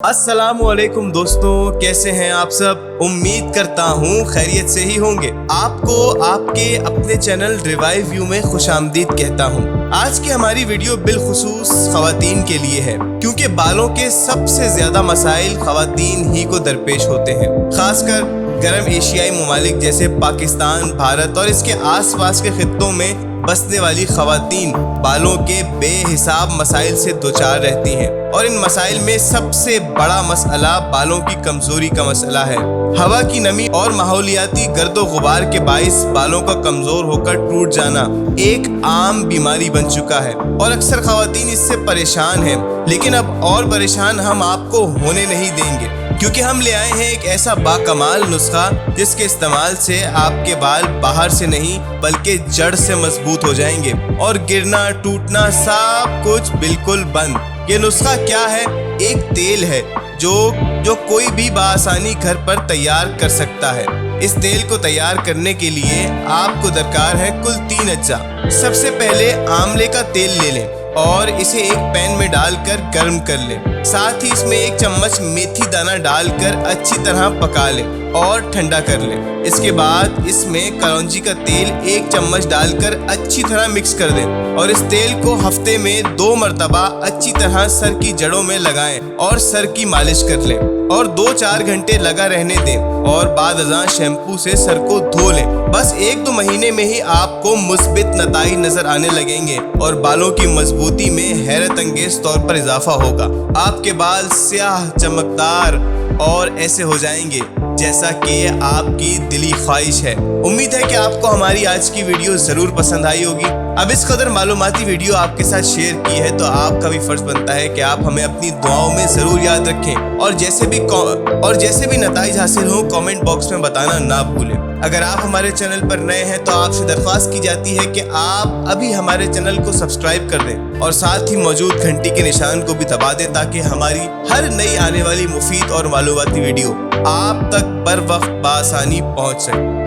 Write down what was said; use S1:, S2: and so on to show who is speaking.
S1: अस्सलामुअलैकुम दोस्तों, कैसे हैं आप सब। उम्मीद करता हूँ खैरियत से ही होंगे। आपको आपके अपने चैनल रिवाइव व्यू में खुशामदीद कहता हूँ। आज की हमारी वीडियो बिलखुसूस खवातीन के लिए है, क्योंकि बालों के सबसे ज्यादा मसाइल खवातीन ही को दरपेश होते हैं। खासकर गर्म एशियाई ममालिक जैसे पाकिस्तान, भारत और इसके आसपास के खित्तों में बसने वाली खवातीन बालों के बेहिसाब मसाइल से दोचार रहती हैं, और इन मसाइल में सबसे बड़ा मसला बालों की कमजोरी का मसला है। हवा की नमी और माहौलियाती गर्दो गुबार के बाइस बालों का कमजोर होकर टूट जाना एक आम बीमारी बन चुका है, और अक्सर खवातीन इससे परेशान हैं। लेकिन अब और परेशान हम आपको होने नहीं देंगे, क्योंकि हम ले आए हैं एक ऐसा बाकमाल नुस्खा जिसके इस्तेमाल से आपके बाल बाहर से नहीं बल्कि जड़ से मजबूत हो जाएंगे और गिरना टूटना सब कुछ बिल्कुल बंद। ये नुस्खा क्या है? एक तेल है जो कोई भी बआसानी घर पर तैयार कर सकता है। इस तेल को तैयार करने के लिए आपको दरकार है कुल 3 अज्जा। सबसे पहले आंवले का तेल ले लें और इसे एक पैन में डालकर गर्म कर लें। साथ ही इसमें 1 चम्मच मेथी दाना डालकर अच्छी तरह पका लें और ठंडा कर लें। इसके बाद इसमें कलौंजी का तेल 1 चम्मच डालकर अच्छी तरह मिक्स कर दें, और इस तेल को हफ्ते में 2 मरतबा अच्छी तरह सर की जड़ों में लगाएं और सर की मालिश कर लें और 2-4 घंटे लगा रहने दें, और बाद अज़ां शैम्पू से सर को धो लें। बस 1-2 महीने में ही आपको मुस्बित नताइज नजर आने लगेंगे और बालों की मजबूती में हैरत अंगेज तौर पर इजाफा होगा। आपके बाल स्याह, चमकदार और ऐसे हो जाएंगे जैसा कि आपकी दिली ख्वाहिश है। उम्मीद है कि आपको हमारी आज की वीडियो जरूर पसंद आई होगी। अब इस कदर मालूमाती वीडियो आपके साथ शेयर की है तो आपका भी फर्ज बनता है कि आप हमें अपनी दुआओं में जरूर याद रखें, और जैसे भी नताइज हासिल हो कमेंट बॉक्स में बताना ना भूलें। अगर आप हमारे चैनल पर नए हैं तो आपसे दरख्वास्त की जाती है कि आप अभी हमारे चैनल को सब्सक्राइब कर दें और साथ ही मौजूद घंटी के निशान को भी दबा दें, ताकि हमारी हर नई आने वाली मुफीद और मालूमाती वीडियो आप तक बर वक्त बआसानी पहुंच सके।